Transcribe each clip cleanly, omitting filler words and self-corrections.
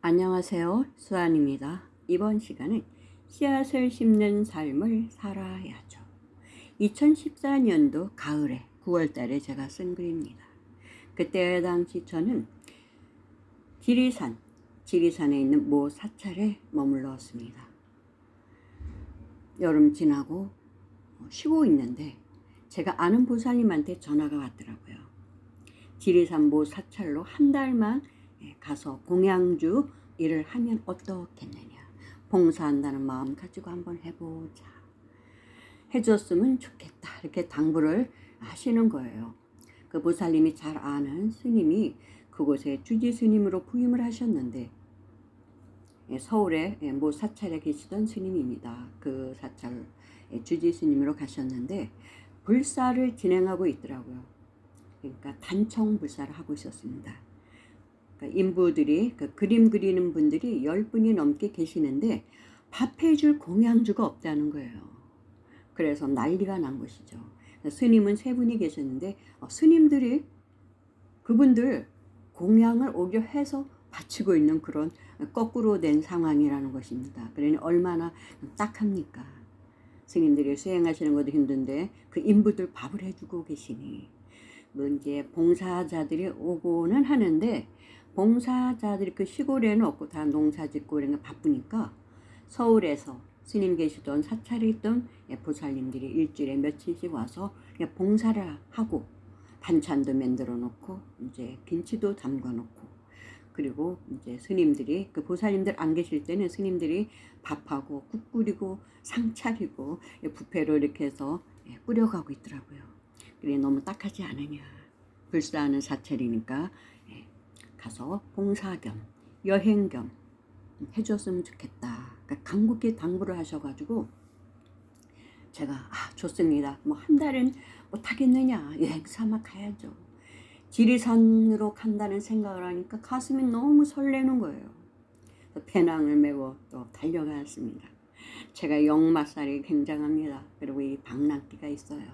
안녕하세요. 수아입니다. 이번 시간은 씨앗을 심는 삶을 살아야죠. 2014년도 가을에 9월 달에 제가 쓴 글입니다. 그때 당시 저는 지리산에 있는 모 사찰에 머물렀습니다. 여름 지나고 쉬고 있는데 제가 아는 보살님한테 전화가 왔더라고요. 지리산 모 사찰로 한 달만 가서 공양주 일을 하면 어떻겠느냐. 봉사한다는 마음 가지고 한번 해보자. 해줬으면 좋겠다. 이렇게 당부를 하시는 거예요. 그 보살님이 잘 아는 스님이 그곳에 주지 스님으로 부임을 하셨는데 서울에 모 사찰에 계시던 스님입니다. 그 사찰 주지 스님으로 가셨는데 불사를 진행하고 있더라고요. 그러니까 단청 불사를 하고 있었습니다. 그러니까 인부들이 그림 그리는 분들이 10분이 넘게 계시는데 밥해줄 공양주가 없다는 거예요. 그래서 난리가 난 것이죠. 스님은 3분이 계셨는데 스님들이 그분들 공양을 오려 해서 바치고 있는 그런 거꾸로 된 상황이라는 것입니다. 그러니 얼마나 딱합니까? 스님들이 수행하시는 것도 힘든데 그 인부들 밥을 해주고 계시니 뭐 이제 봉사자들이 오고는 하는데 봉사자들이 그 시골에는 없고 다 농사 짓고 이런 거 바쁘니까 서울에서 스님 계시던 사찰에 있던 보살님들이 일주일에 며칠씩 와서 봉사를 하고 반찬도 만들어 놓고 이제 김치도 담가 놓고 그리고 이제 스님들이 그 보살님들 안 계실 때는 스님들이 밥하고 국 끓이고 상 차리고 부페로 이렇게 해서 뿌려가고 있더라고요. 그래 너무 딱하지 않으냐. 불사하는 사찰이니까 가서 봉사 겸 여행 겸 해줬으면 좋겠다. 그러니까 간곡히 당부를 하셔가지고 제가 좋습니다. 뭐 한 달은 못하겠느냐. 여행 삼아 가야죠. 지리산으로 간다는 생각을 하니까 가슴이 너무 설레는 거예요. 배낭을 메고 또 달려갔습니다. 제가 역마살이 굉장합니다. 그리고 이 방랑기가 있어요.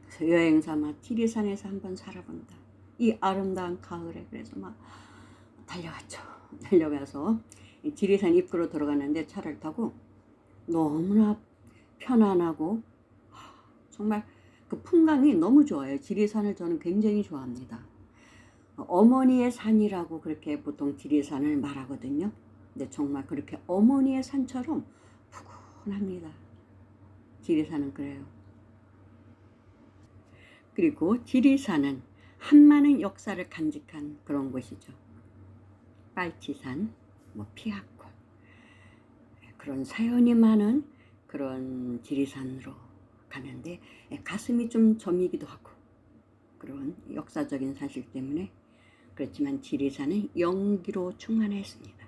그래서 여행 삼아 지리산에서 한번 살아본다. 이 아름다운 가을에 그래서 막 달려갔죠. 달려가서 지리산 입구로 들어가는데 차를 타고 너무나 편안하고 정말 그 풍광이 너무 좋아요. 지리산을 저는 굉장히 좋아합니다. 어머니의 산이라고 그렇게 보통 지리산을 말하거든요. 근데 정말 그렇게 어머니의 산처럼 푸근합니다. 지리산은 그래요. 그리고 지리산은 한많은 역사를 간직한 그런 곳이죠. 빨치산, 피하꽃 그런 사연이 많은 그런 지리산으로 가는데 가슴이 좀 저미기도 하고 그런 역사적인 사실 때문에 그렇지만 지리산은 연기로 충만했습니다.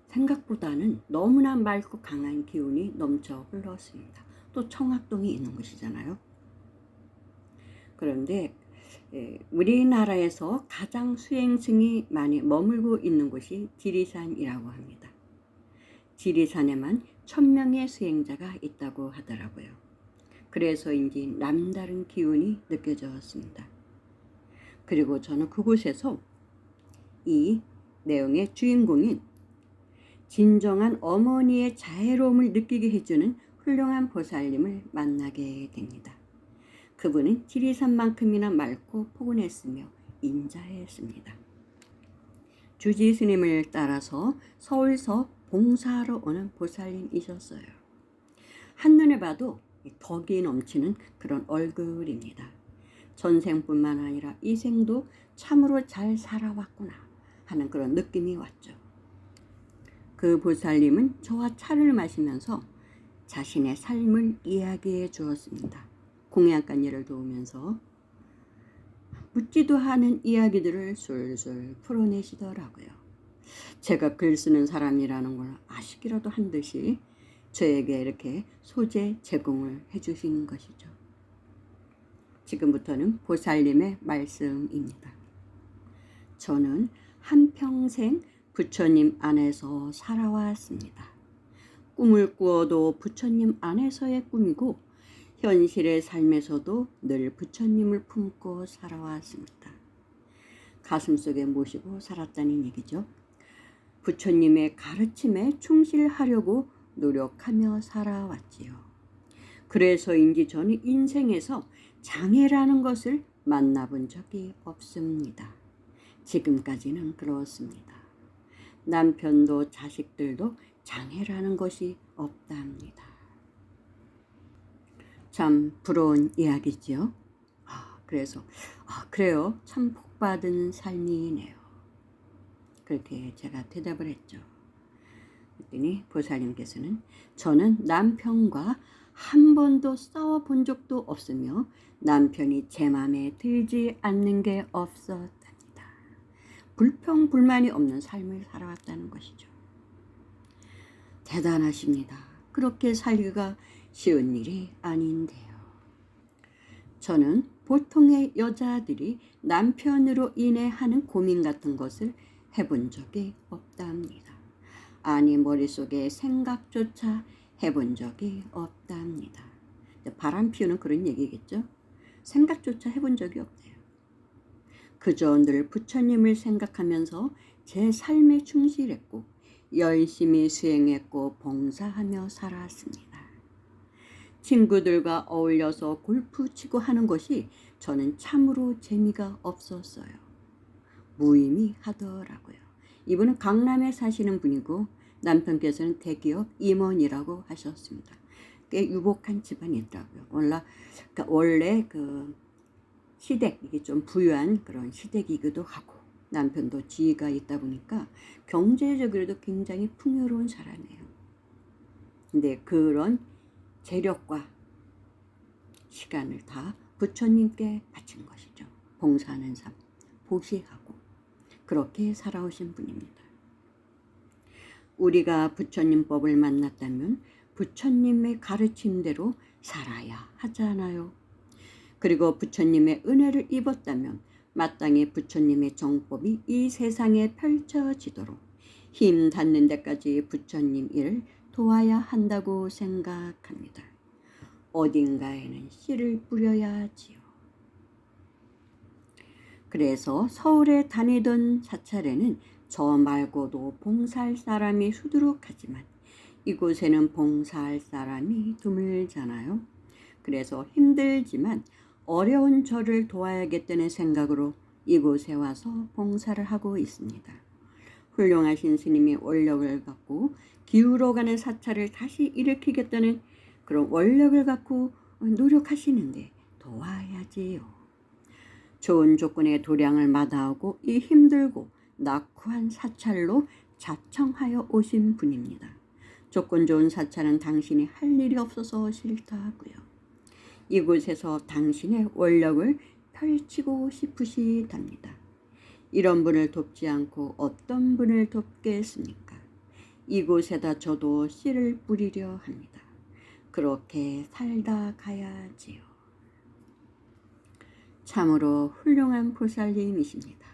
생각보다는 너무나 맑고 강한 기운이 넘쳐 흘렀습니다. 또 청학동이 있는 곳이잖아요. 그런데 우리나라에서 가장 수행승이 많이 머물고 있는 곳이 지리산이라고 합니다. 지리산에만 1000명의 수행자가 있다고 하더라고요. 그래서인지 남다른 기운이 느껴졌습니다. 그리고 저는 그곳에서 이 내용의 주인공인 진정한 어머니의 자애로움을 느끼게 해주는 훌륭한 보살님을 만나게 됩니다. 그분은 지리산만큼이나 맑고 포근했으며 인자했습니다. 주지 스님을 따라서 서울서 봉사하러 오는 보살님이셨어요. 한눈에 봐도 덕이 넘치는 그런 얼굴입니다. 전생뿐만 아니라 이 생도 참으로 잘 살아왔구나 하는 그런 느낌이 왔죠. 그 보살님은 저와 차를 마시면서 자신의 삶을 이야기해 주었습니다. 공양간예를 도우면서 묻지도 않은 이야기들을 술술 풀어내시더라고요. 제가 글 쓰는 사람이라는 걸 아시기라도 한 듯이 저에게 이렇게 소재 제공을 해주신 것이죠. 지금부터는 보살님의 말씀입니다. 저는 한평생 부처님 안에서 살아왔습니다. 꿈을 꾸어도 부처님 안에서의 꿈이고 현실의 삶에서도 늘 부처님을 품고 살아왔습니다. 가슴속에 모시고 살았다는 얘기죠. 부처님의 가르침에 충실하려고 노력하며 살아왔지요. 그래서인지 저는 인생에서 장애라는 것을 만나본 적이 없습니다. 지금까지는 그렇습니다. 남편도 자식들도 장애라는 것이 없답니다. 참 부러운 이야기지요. 그래서 그래요. 참 복받은 삶이네요. 그렇게 제가 대답을 했죠. 그랬더니 보살님께서는 저는 남편과 한 번도 싸워본 적도 없으며 남편이 제 마음에 들지 않는 게 없었답니다. 불평불만이 없는 삶을 살아왔다는 것이죠. 대단하십니다. 그렇게 살기가 쉬운 일이 아닌데요. 저는 보통의 여자들이 남편으로 인해 하는 고민 같은 것을 해본 적이 없답니다. 아니 머릿속에 생각조차 해본 적이 없답니다. 바람 피우는 그런 얘기겠죠. 생각조차 해본 적이 없대요. 그저 늘 부처님을 생각하면서 제 삶에 충실했고 열심히 수행했고 봉사하며 살았습니다. 친구들과 어울려서 골프 치고 하는 것이 저는 참으로 재미가 없었어요. 무의미하더라고요. 이분은 강남에 사시는 분이고 남편께서는 대기업 임원이라고 하셨습니다. 꽤 유복한 집안이더라고요. 원래 그 시댁, 이게 좀 부유한 그런 시댁이기도 하고 남편도 지위가 있다 보니까 경제적으로도 굉장히 풍요로운 사람이에요. 근데 그런 재력과 시간을 다 부처님께 바친 것이죠. 봉사하는 삶, 보시하고 그렇게 살아오신 분입니다. 우리가 부처님 법을 만났다면 부처님의 가르침대로 살아야 하잖아요. 그리고 부처님의 은혜를 입었다면 마땅히 부처님의 정법이 이 세상에 펼쳐지도록 힘 닿는 데까지 부처님 일을 도와야 한다고 생각합니다. 어딘가에는 씨를 뿌려야 하지요. 그래서 서울에 다니던 사찰에는 저 말고도 봉사할 사람이 수두룩하지만 이곳에는 봉사할 사람이 드물잖아요. 그래서 힘들지만 어려운 저를 도와야겠다는 생각으로 이곳에 와서 봉사를 하고 있습니다. 훌륭하신 스님이 원력을 갖고 기울어가는 사찰을 다시 일으키겠다는 그런 원력을 갖고 노력하시는데 도와야지요. 좋은 조건의 도량을 마다하고 이 힘들고 낙후한 사찰로 자청하여 오신 분입니다. 조건 좋은 사찰은 당신이 할 일이 없어서 싫다고요. 이곳에서 당신의 원력을 펼치고 싶으시답니다. 이런 분을 돕지 않고 어떤 분을 돕겠습니까? 이곳에다 저도 씨를 뿌리려 합니다. 그렇게 살다 가야지요. 참으로 훌륭한 보살님이십니다.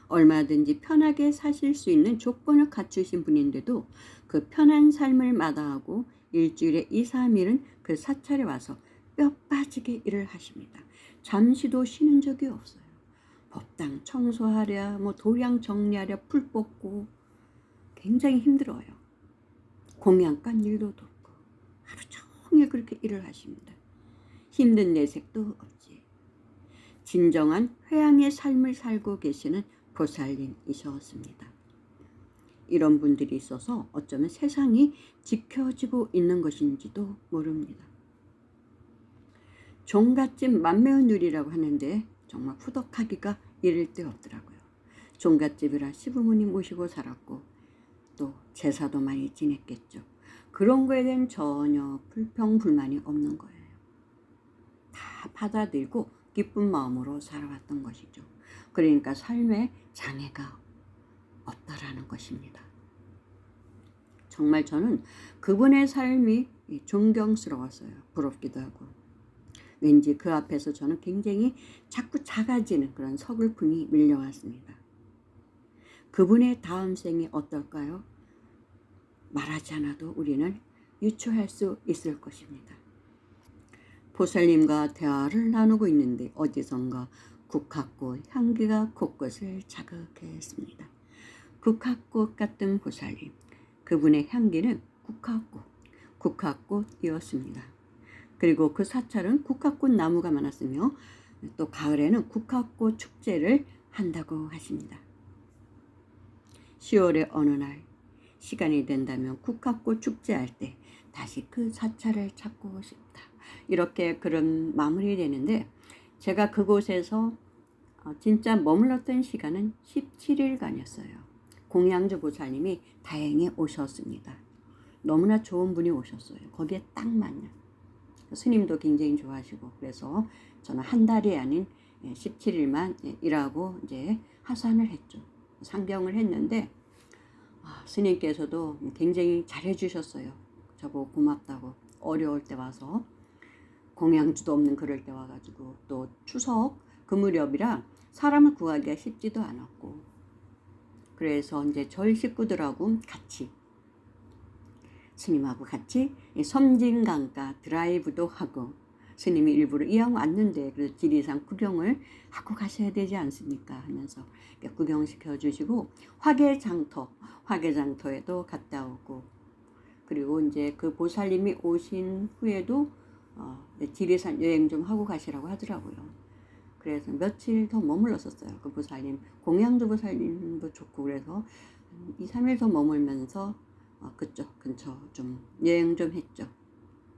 얼마든지 편하게 사실 수 있는 조건을 갖추신 분인데도 그 편한 삶을 마다하고 일주일에 2, 3일은 그 사찰에 와서 뼈 빠지게 일을 하십니다. 잠시도 쉬는 적이 없어요. 법당 청소하랴, 도량 정리하랴, 풀 뽑고 굉장히 힘들어요. 공양간 일도 돕고 하루 종일 그렇게 일을 하십니다. 힘든 내색도 없지. 진정한 회양의 삶을 살고 계시는 보살님이셨습니다. 이런 분들이 있어서 어쩌면 세상이 지켜지고 있는 것인지도 모릅니다. 종갓집 만매운율이라고 하는데 정말 후덕하기가 이를 데 없더라고요. 종갓집이라 시부모님 모시고 살았고 또 제사도 많이 지냈겠죠. 그런 거에 대한 전혀 불평불만이 없는 거예요. 다 받아들이고 기쁜 마음으로 살아왔던 것이죠. 그러니까 삶에 장애가 없다라는 것입니다. 정말 저는 그분의 삶이 존경스러웠어요. 부럽기도 하고. 왠지 그 앞에서 저는 굉장히 자꾸 작아지는 그런 서글픔이 밀려왔습니다. 그분의 다음 생이 어떨까요? 말하지 않아도 우리는 유추할 수 있을 것입니다. 보살님과 대화를 나누고 있는데 어디선가 국화꽃 향기가 곳곳을 자극했습니다. 국화꽃 같은 보살님, 그분의 향기는 국화꽃이었습니다. 그리고 그 사찰은 국화꽃 나무가 많았으며 또 가을에는 국화꽃 축제를 한다고 하십니다. 10월의 어느 날 시간이 된다면 국화꽃 축제할 때 다시 그 사찰을 찾고 싶다. 이렇게 그런 마무리되는데, 제가 그곳에서 진짜 머물렀던 시간은 17일간이었어요. 공양주 보살님이 다행히 오셨습니다. 너무나 좋은 분이 오셨어요. 거기에 딱 맞는. 스님도 굉장히 좋아하시고, 그래서 저는 한 달이 아닌 17일만 일하고 이제 하산을 했죠. 상경을 했는데 스님께서도 굉장히 잘해주셨어요. 저보고 고맙다고. 어려울 때 와서, 공양주도 없는 그럴 때 와가지고, 또 추석 그 무렵이라 사람을 구하기가 쉽지도 않았고, 그래서 이제 저희 식구들하고 같이, 스님하고 같이 섬진강가 드라이브도 하고, 스님이 일부러 이왕 왔는데 그래서 지리산 구경을 하고 가셔야 되지 않습니까 하면서 구경시켜 주시고, 화계장터에도 갔다 오고, 그리고 이제 그 보살님이 오신 후에도 지리산 여행 좀 하고 가시라고 하더라고요. 그래서 며칠 더 머물렀었어요. 그 보살님, 공양주 보살님도 좋고, 그래서 2, 3일 더 머물면서 그쪽 근처 좀 여행 좀 했죠.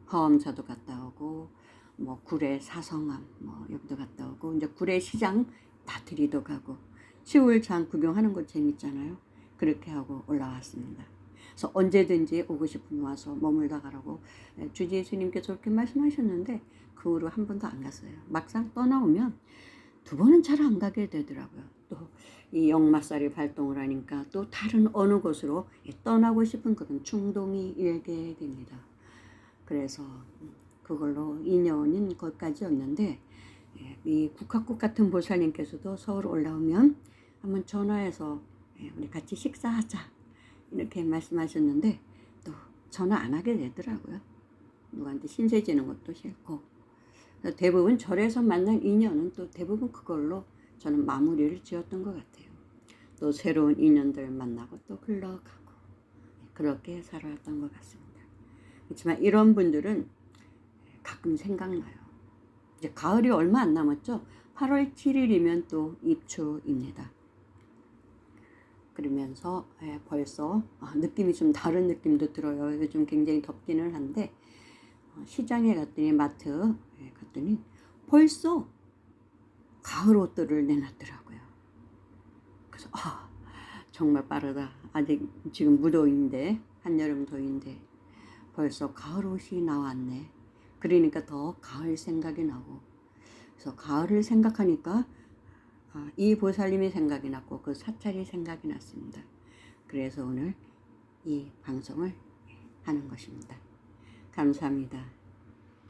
화엄사도 갔다 오고, 뭐 구례 사성암 여기도 갔다 오고, 이제 구례 시장 나들이도 가고, 시울장 구경하는 거 재밌잖아요. 그렇게 하고 올라왔습니다. 그래서 언제든지 오고 싶으면 와서 머물다 가라고 주지 스님께서 그렇게 말씀하셨는데, 그 후로 한 번도 안 갔어요. 막상 떠나오면 두 번은 잘 안 가게 되더라고요. 또 이 역마살이 발동을 하니까 또 다른 어느 곳으로 떠나고 싶은 그런 충동이 일게 됩니다. 그래서 그걸로 인연은 거기까지였는데, 이 국화꽃 같은 보살님께서도 서울 올라오면 한번 전화해서 우리 같이 식사하자 이렇게 말씀하셨는데, 또 전화 안 하게 되더라고요. 누구한테 신세 지는 것도 싫고. 대부분 절에서 만난 인연은 또 대부분 그걸로 저는 마무리를 지었던 것 같아요. 또 새로운 인연들 만나고 또 흘러가고, 그렇게 살아왔던 것 같습니다. 그렇지만 이런 분들은 가끔 생각나요. 이제 가을이 얼마 안 남았죠. 8월 7일이면 또 입추입니다. 그러면서 벌써 느낌이 좀 다른 느낌도 들어요. 요즘 굉장히 덥기는 한데, 시장에 갔더니, 마트 갔더니 벌써 가을 옷들을 내놨더라고요. 그래서 정말 빠르다. 아직 지금 무더위인데, 한여름 더위인데 벌써 가을 옷이 나왔네. 그러니까 더 가을 생각이 나고, 그래서 가을을 생각하니까 이 보살님이 생각이 났고 그 사찰이 생각이 났습니다. 그래서 오늘 이 방송을 하는 것입니다. 감사합니다.